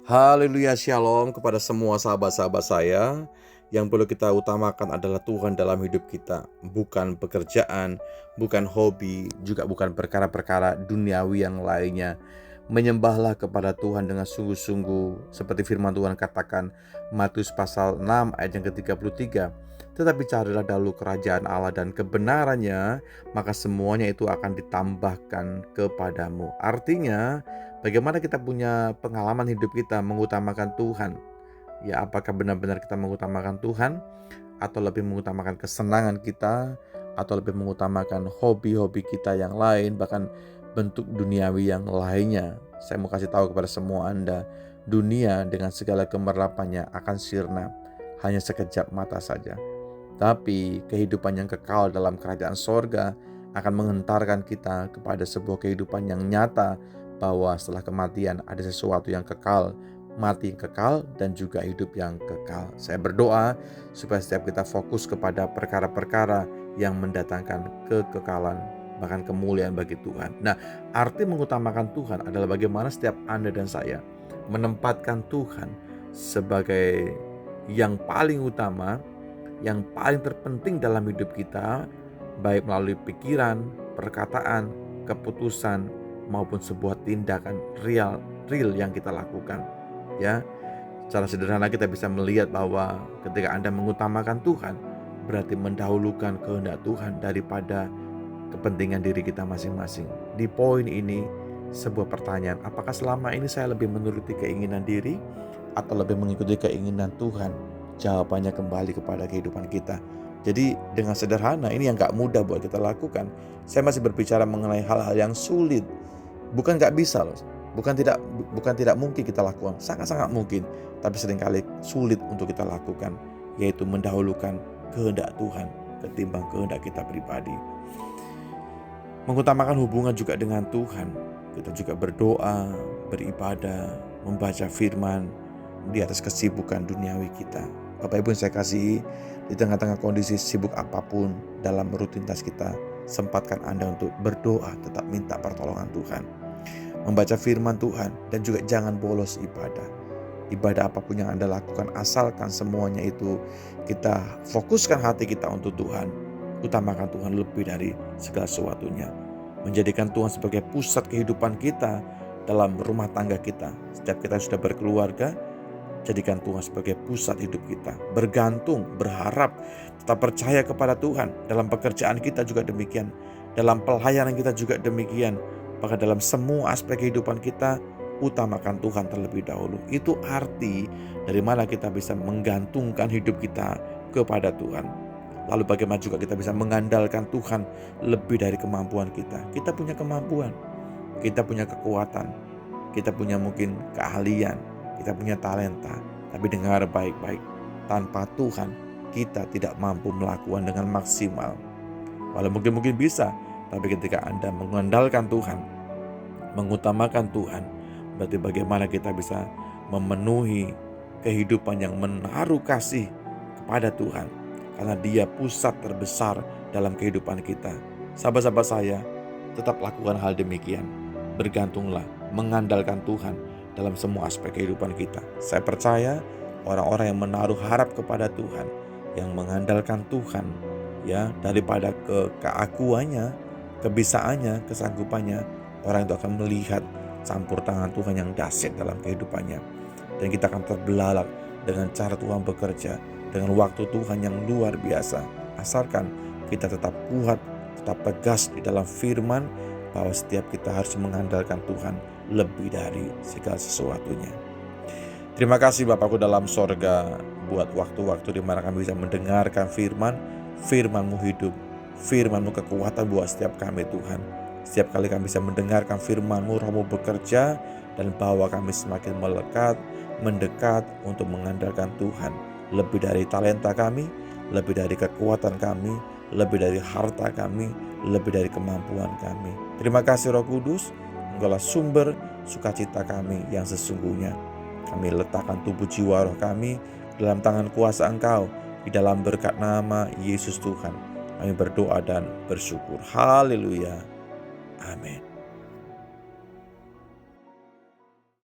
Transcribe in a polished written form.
Haleluya, shalom kepada semua sahabat-sahabat saya. Yang perlu kita utamakan adalah Tuhan dalam hidup kita, bukan pekerjaan, bukan hobi, juga bukan perkara-perkara duniawi yang lainnya. Menyembahlah kepada Tuhan dengan sungguh-sungguh, seperti firman Tuhan katakan Matius pasal 6 ayat yang ke-33. Tetapi carilah dahulu kerajaan Allah dan kebenarannya, maka semuanya itu akan ditambahkan kepadamu. Artinya, bagaimana kita punya pengalaman hidup kita mengutamakan Tuhan? Ya, apakah benar-benar kita mengutamakan Tuhan, atau lebih mengutamakan kesenangan kita, atau lebih mengutamakan hobi-hobi kita yang lain, bahkan bentuk duniawi yang lainnya? Saya mau kasih tahu kepada semua Anda, dunia dengan segala gemerlapannya akan sirna, hanya sekejap mata saja. Tapi kehidupan yang kekal dalam kerajaan sorga akan menghentarkan kita kepada sebuah kehidupan yang nyata, bahwa setelah kematian ada sesuatu yang kekal, mati yang kekal, dan juga hidup yang kekal. Saya berdoa supaya setiap kita fokus kepada perkara-perkara yang mendatangkan kekekalan, bahkan kemuliaan bagi Tuhan. Nah, arti mengutamakan Tuhan adalah bagaimana setiap Anda dan saya menempatkan Tuhan sebagai yang paling utama, yang paling terpenting dalam hidup kita, baik melalui pikiran, perkataan, keputusan, maupun sebuah tindakan real yang kita lakukan. Ya, secara sederhana kita bisa melihat bahwa ketika Anda mengutamakan Tuhan, berarti mendahulukan kehendak Tuhan daripada kepentingan diri kita masing-masing. Di poin ini, sebuah pertanyaan, apakah selama ini saya lebih menuruti keinginan diri atau lebih mengikuti keinginan Tuhan? Jawabannya kembali kepada kehidupan kita. Jadi dengan sederhana, ini yang gak mudah buat kita lakukan. Saya masih berbicara mengenai hal-hal yang sulit. Bukan gak bisa loh, bukan tidak mungkin kita lakukan, sangat-sangat mungkin. Tapi seringkali sulit untuk kita lakukan, yaitu mendahulukan kehendak Tuhan ketimbang kehendak kita pribadi. Mengutamakan hubungan juga dengan Tuhan. Kita juga berdoa, beribadah, membaca firman di atas kesibukan duniawi kita. Bapak Ibu yang saya kasihi, di tengah-tengah kondisi sibuk apapun dalam rutinitas kita, sempatkan Anda untuk berdoa, tetap minta pertolongan Tuhan, membaca firman Tuhan, dan juga jangan bolos ibadah. Ibadah apapun yang Anda lakukan, asalkan semuanya itu kita fokuskan hati kita untuk Tuhan. Utamakan Tuhan lebih dari segala sesuatunya. Menjadikan Tuhan sebagai pusat kehidupan kita dalam rumah tangga kita. Setiap kita sudah berkeluarga, jadikan Tuhan sebagai pusat hidup kita. Bergantung, berharap, tetap percaya kepada Tuhan. Dalam pekerjaan kita juga demikian. Dalam pelayanan kita juga demikian. Bahkan dalam semua aspek kehidupan kita, utamakan Tuhan terlebih dahulu. Itu arti dari mana kita bisa menggantungkan hidup kita kepada Tuhan. Lalu bagaimana juga kita bisa mengandalkan Tuhan lebih dari kemampuan kita. Kita punya kemampuan, kita punya kekuatan, kita punya mungkin keahlian, kita punya talenta. Tapi dengar baik-baik, tanpa Tuhan kita tidak mampu melakukan dengan maksimal. Walau mungkin bisa, tapi ketika Anda mengandalkan Tuhan, mengutamakan Tuhan, berarti bagaimana kita bisa memenuhi kehidupan yang menaruh kasih kepada Tuhan, karena Dia pusat terbesar dalam kehidupan kita. Sahabat-sahabat saya, tetap lakukan hal demikian. Bergantunglah, mengandalkan Tuhan dalam semua aspek kehidupan kita. Saya percaya orang-orang yang menaruh harap kepada Tuhan, yang mengandalkan Tuhan, ya, daripada keakuannya, kebisaannya, kesanggupannya, orang itu akan melihat campur tangan Tuhan yang dahsyat dalam kehidupannya. Dan kita akan terbelalak dengan cara Tuhan bekerja, dengan waktu Tuhan yang luar biasa. Asalkan kita tetap kuat, tetap tegas di dalam firman, bahwa setiap kita harus mengandalkan Tuhan lebih dari segala sesuatunya. Terima kasih Bapakku dalam sorga, buat waktu-waktu di mana kami bisa mendengarkan firman, firman-Mu hidup, firman-Mu kekuatan buat setiap kami Tuhan. Setiap kali kami bisa mendengarkan firman-Mu, Roh-Mu bekerja dan bawa kami semakin melekat, mendekat untuk mengandalkan Tuhan. Lebih dari talenta kami, lebih dari kekuatan kami, lebih dari harta kami, lebih dari kemampuan kami. Terima kasih Roh Kudus, Engkaulah sumber sukacita kami yang sesungguhnya. Kami letakkan tubuh jiwa roh kami dalam tangan kuasa Engkau, di dalam berkat nama Yesus Tuhan. Kami berdoa dan bersyukur. Haleluya. Amin.